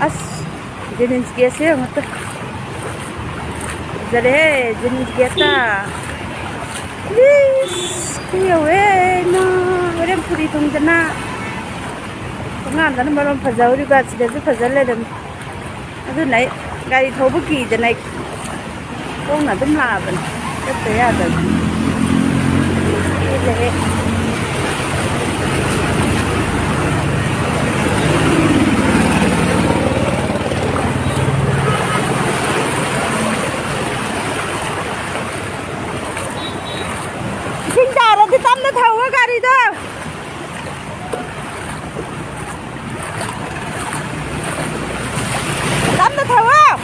as Jenims kese mata jare Jenims keta please kuya we na orem puri tung jana ngan dan marom phajau ri ba sida ju phajal le dam adu nai gari thobu ki janai kong na dum la ban te ya da le thì tâm nó thầu cái gà đi thôi tâm nó thầu không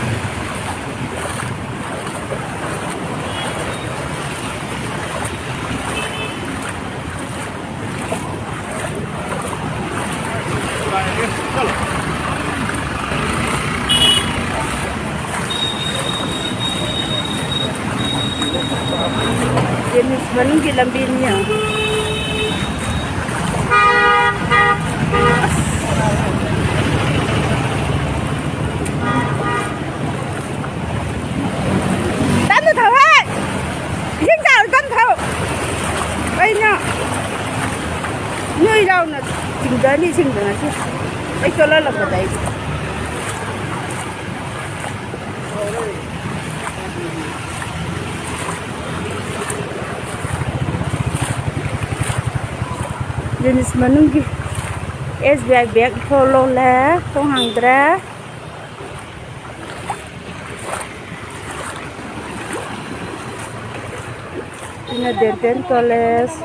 Jenims mana di lambirnya? Tanda tahu hai, yang jauh tanda tahu. Baiknya, ni jauh nak tinggal ni tinggal nasi. Baik kalau lah betul. Jenis menunggu SBI bag follow lah, penghandra. Ini denten toles.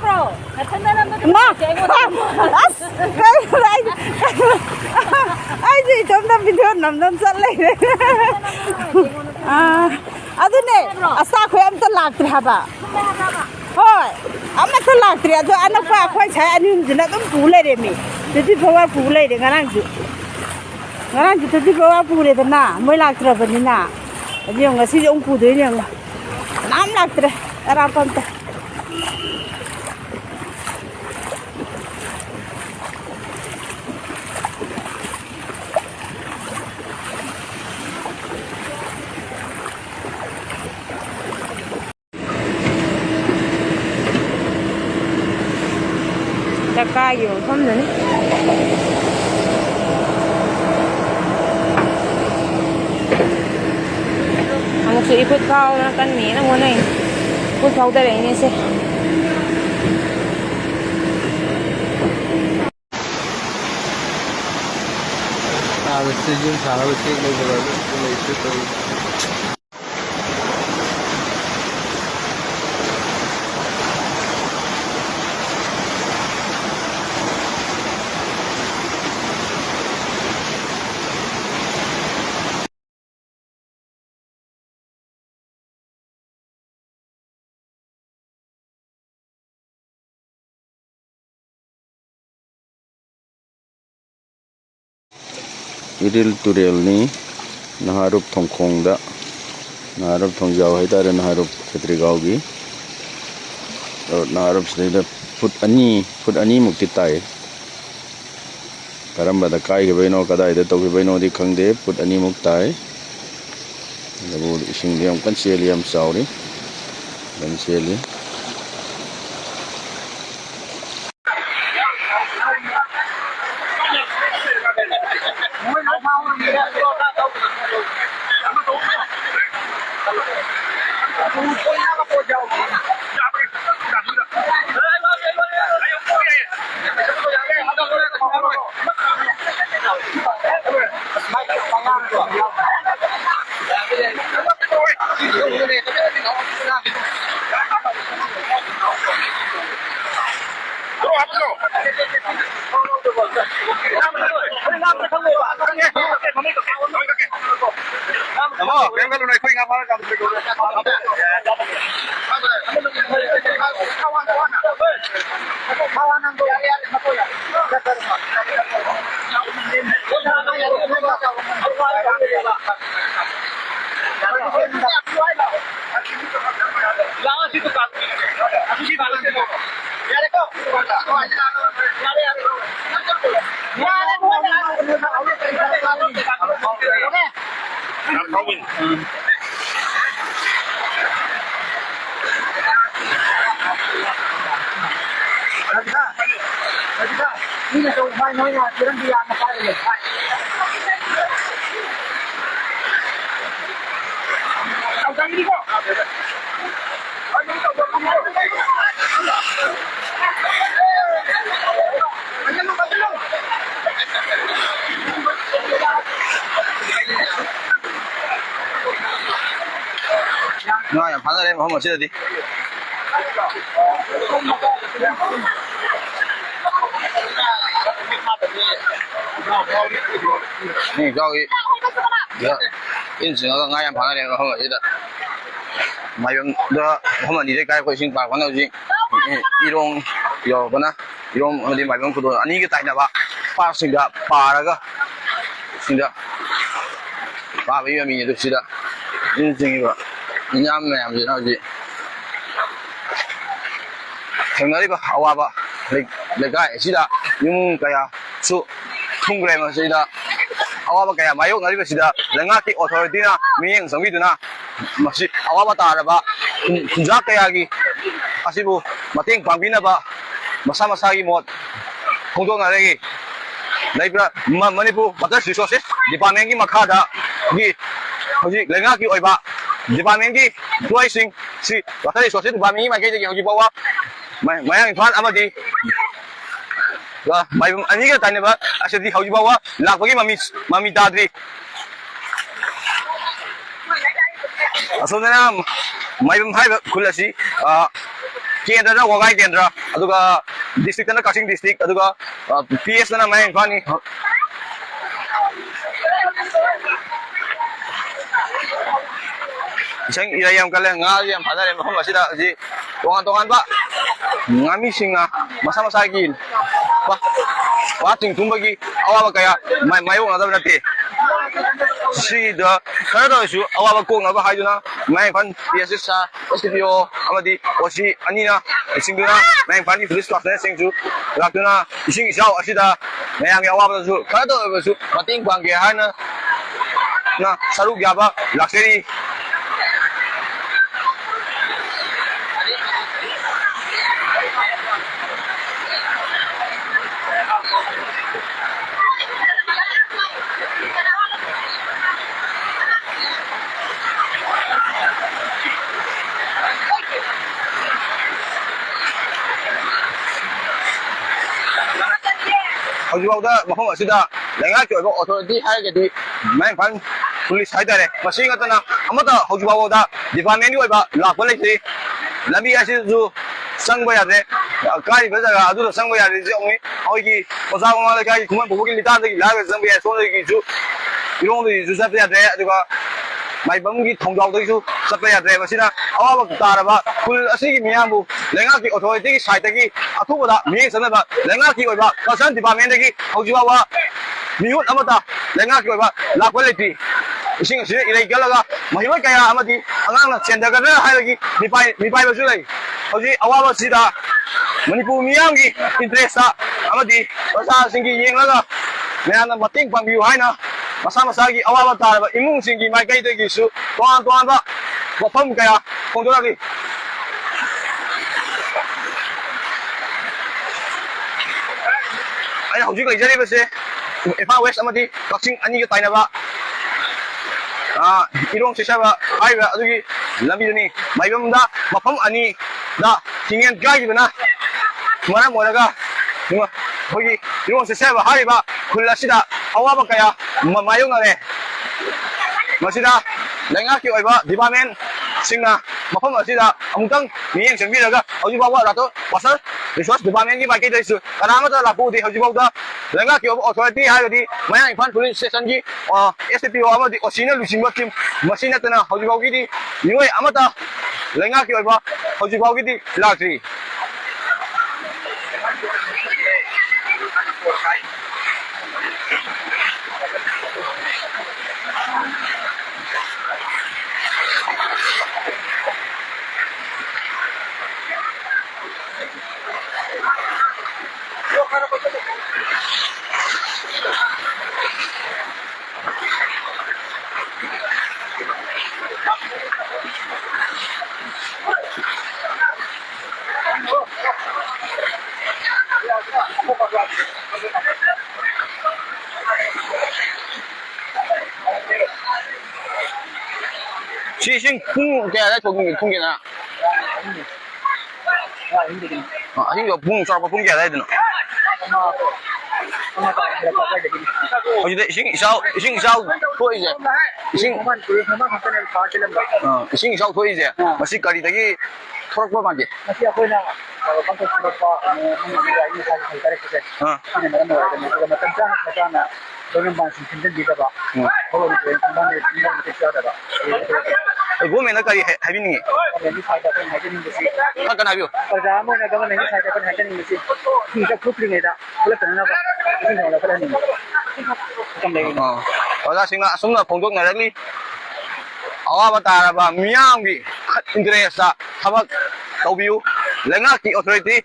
Bro, Aji, jom video nam sale. Aduh ne, asa aku yang terlak terhaba. Hoi, amat terlak terhaba. Anak pak aku saya anu jenak tu pulai deh mi. Jadi bawa pulai deh ngarang ju. Ngarang ju jadi bawa pulai tu na, mulai terhaba ni na. Jadi orang si orang pulai ni orang. Nam lak terhaba, apa tu? Kayu, không nữa. Một sự ikut kau na kan ni na muna eh. Ikut kau dah ini sih. Harus sejum harus sih lepas itu. Iril turel ni naharup thongkhong da naharup thongjau haidare naharup khetrigau gi naharup sida foot ani mukti tai karamba da kai ge baino kadai da to ge baino di khangde foot ani muk tai labu ising diam kan seliam sauri dan seli Nói phản ra đây mà không mà chưa đi. Nè cho cái. Dạ. In sự nó ngay em phản ra đây mà không mà chưa được. Maibam đó không mà đi đây cái sinh hoạt quan đâu gì. Erong yo cái na. Erong đi Maibam cái đó anh ấy cái tay nào ba. Pa sinh ra pa ra cái. Sinh ra. Pa bây giờ mình được sinh ra. In sinh ra. Nhắm mèo gì nào gì. Thằng ấy ba awa ba. Lấy cái sinh ra. Nhưng cái su không cái mà sinh ra. Awa ba cái mayo ngari ba sinh ra. Lenga cái authority na mình sang vidu na. Masih awa ba ta ra ba. Kunjak cái gì. Asibu mating pambina ba. Masa-masa cái một. Không có ngari cái. Lấy ra Manipur Water Resources Department cái makha da. Cái gì lenga cái oi ba. Department ki Chwre si Water Resources Department mai cái gì hojik bawa mai yang fan amadi wa mai ani cái tay này ba asidi hojik bawa lak bagi mami dadri asodana Maibam hai khulasi kendra da wagai kendra aduga district na Kaching district aduga PS na mai fan ni Isang irayam kalian ngaliam pada yang mahal masih dah si tongan pak ngami singa masa-masa lagi wah tingtung bagi awal kaya mayu nggak berarti si dah karena dah isu awal aku nggak bahaya na main fan biasa studio amadi osi anina singduna main fan di police station singju lakuna ising isau asida main yang awal tu karena dah isu mating bangga na saruk jaba lakseri Hojibau da Makhong asida lenga ki oiba authority hai ke di main fan police hai dare machine atana amata Hojibau da department ni oiba lakwa leisi lambi asi ju sangba ya de kai ba jaga adu sangba ya de ongi hoi ki osa ma le kai kuma bobo ki lita de la ga sangba ya so de ki ju irong de ju sa ya de aduga Maibam ki thongjau de ju sa ya de masina awa ba ta ra ba kul asi ki miyam bu lenga ki authority ki side ki athu ba mi san ba lenga ki oiba kasan department ki Hojibau wa mihut amata lenga ki oiba lakwa leti ising si ilai galaga mahimai kaya amadi angang na senda ga na hai gi mi pai ba su lai hoji awa ba sida Manipur miyam ki interest amadi basa sing ki yeng laga meana mating pangbiu haina masa-masa ki awa ba ta ba imung sing ki mai kai de ki su tuan ba wafam kaya kongdora ki ai hojik lai jari ba se efa west amadi Kaching ani ki taina ba Erong sesaba ai ba adugi lambi ni Maibam da mafam ani da tingyan gai bana mara moraga numa hogi Erong sesaba hai ba kulasida awa ba kaya mamayong ale masida lenga ki oiba department singna mafam asida amutang miyeng sembiraga Hojibau wa rato wasar resource department ki ba ke daisu kanama da lapu di Hojibau da lenga ki authority hai di mayang fan police station ki SPO amadi osina lusimba kim masina tana Hojibau ki di nioi amata lenga ki oiba Hojibau ki di lakri Chị sinh phun cái đấy thuộc phun cái nào? Sinh được phun sao mà phun cái đấy được? Ở đây sinh sao thôi gì? Sinh sao thôi gì? Mà sinh cái đấy thôi quá mà gì? Bố mẹ nó cái hay biết nhỉ? Cái nào biết? Ở đây sinh là sống là phong tục này đấy. Awa bata ba miyam gi interest sa thabak tawbiu lenga ki authority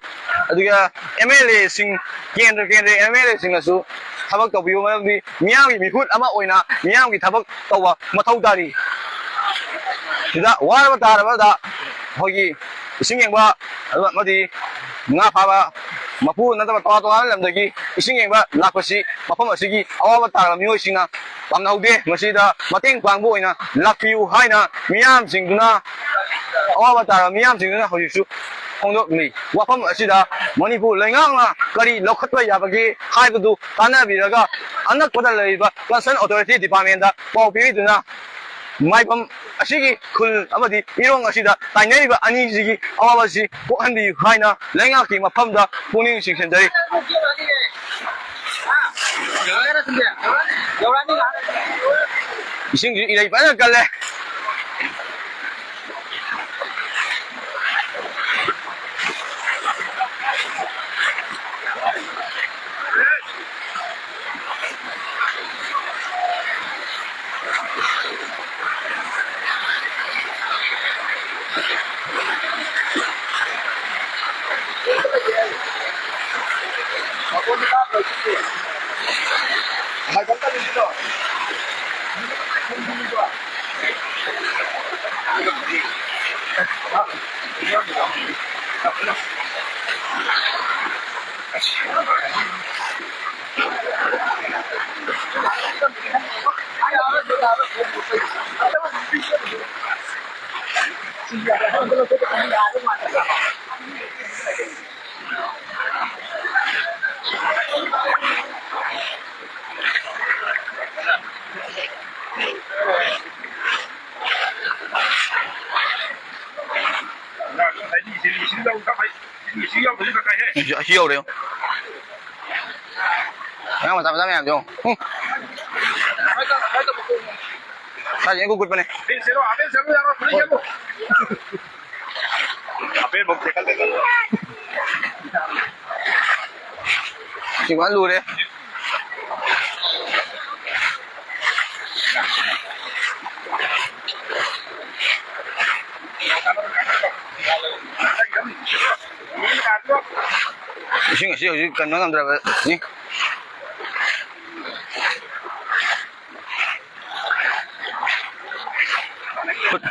aduga MLA sing kendra MLA sing asu thabak tawbiu ma di miyam gi mihut ama oina miyam gi thabak tawba mathau dari sida war bata ba da hogi sing yengba madi nga pha ba mapu na ta to to lam dagi ising yengba lakpasi mafam asigi awa bata la mioi singa pamnaude masida mateng pangbo oina lakpiu haina miyam singduna awa bata miyam singduna hojisu khongdok ni wafam asida manipur lengang na kari lokhatwa yabagi haibadu kana biraga anak pada leiba concern authority department da paw pi duna Maibam asigi khul amadi Erong asida tainai ba ani sigi awabasi ko andi haina lenga ki mafam da puning sing dari ising ilai bana kalle hiểu đấy không? Em mà tao em không? Sao vậy cô cút bên này? Chỉ quán lùi đấy. Ising asih asih kan nang berapa ni?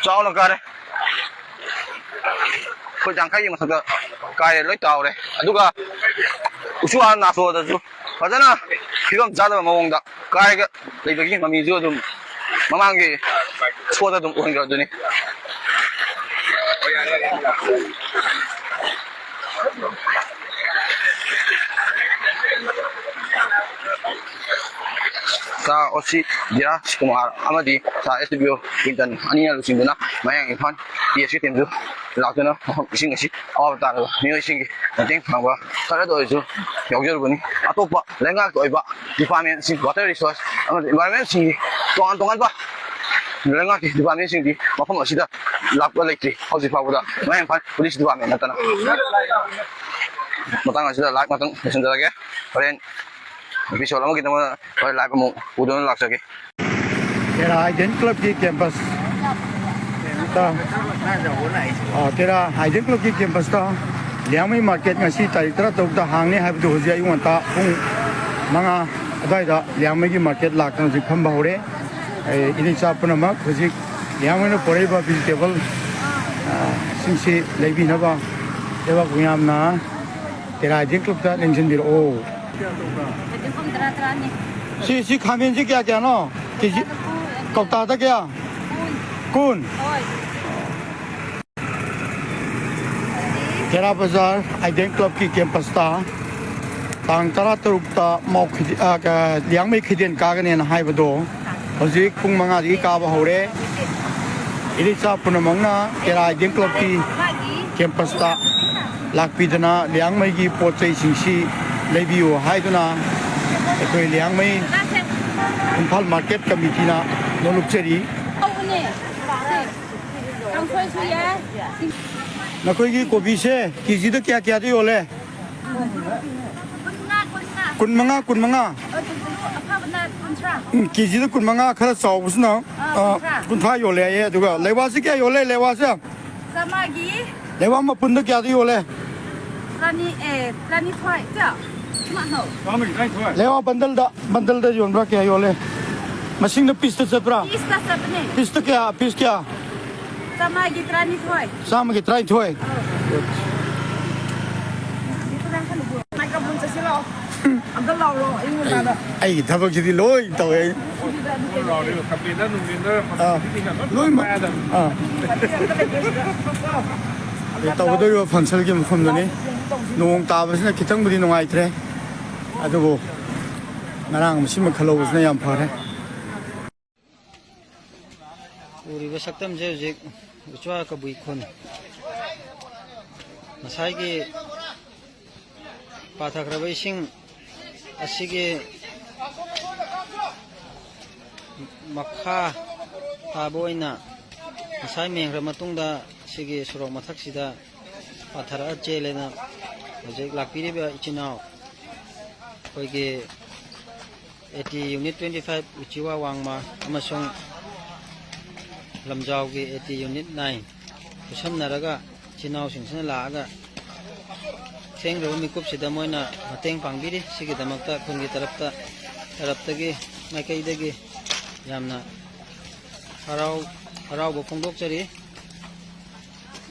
Chao là cái đấy, khơi chẳng khai mà thật cái lấy tàu đấy, đúng không? Usu ăn nát rồi đó chứ, phải không? Khi mà giá đó mà mong đã, cái lấy được cái mà mình chưa được, mà mang cái xua ra được uống được rồi sa osi dia kumar amadi sa SBO Quinton ania lusinduna mayang infan dia si temju lakuna ising si avatar ni ising nating phangwa kara do ju yogyor bani atopa lenga ko iba department sing water resource amadi environment sing tongan ba lenga ki department sing di mafam asida lakwa lekti hosi phawda mayang fan police department natana matang asida lak matang messenger ge karen visual lama kita mau live mau udah nak lagi. Kira Hygiene Club di campus. Kira Hygiene Club di campus ta. Liamai market ngasi tarik tera tu dah hang ni hai betul hujai uang ta pun manga ada ida liamai ki market lak tu jikam bahore. Ini siapa nama hujai liamai no pore ba vegetable singsi lebih napa. Dewa kuyam na. Kira Hygiene Club ta lensin bir oh. si khamen si kya no kg kauta ta kya kun Kera Bazaar Aiden Club ki campus ta tang tara taruk ta mau liang mai khiden ka gan na hai bado hoji pung manga ri ka ba hore iri cha punamong na Kera Aiden Club ki campus ta lakpidana liang mai gi pochai singsi leibiu haiduna ekoi liang mai Imphal Market Committee na nolukcheri nakoi gi kobi se kg da kya de yole kunmanga kg da kunmanga khara chaw busna kuntha yole ye duga lewa se kya yole lewa se samagi lewa ma pun da kya de yole plani phai cha lewa bandal da yon bra kya yole machine da pista chapra pista kya samagi plani phai samagi try thoi ai thabo ji loi tawe loi ma tawo do yo fansal gi mkhom dani nong ta basna kitang budi nongai thre adugo narang musim khalo basna yam phare uri basaktam je je uchwa ka bui khon nasai gi pathakra sing asige makha taboina nasai mengra matungda sige surok mathak sida pathara Chelle na hojek lakpiri ba ichinao koige 80 unit 25 uchiwa wangma amasong lamjau gi 80 unit 9 kusamnaraga chinao singsina laaga thengraba mikup sida moina mateng pangbiri sigi damakta khungi taraptagi maikaidagi yamna harau bo phongdok chari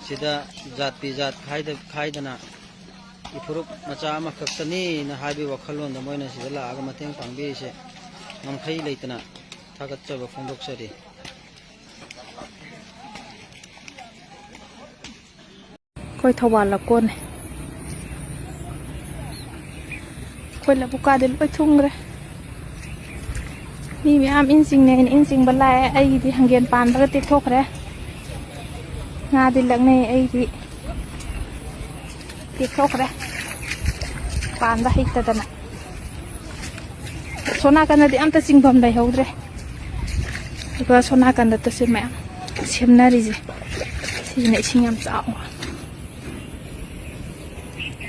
sida jat pi jat khaidana ifuruk macha ama khaktani na haibi wakhalon da moina sida laaga mateng pangbiri se ngamkhai leitana thagatchaba phongdok chari koi thawal la kon koi la buka de loi thung re mi mi am insing ne insing balai ai di hangen pan ba ti thok re nga di lang ne ai di ti thok re pan ba hik ta dana sona kan di am ta sing bam dai hodre ko sona kan da ta se ma semna ri ji si ne sing am chao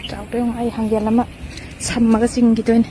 chao pe ai hangen lama sammaga sing gi toin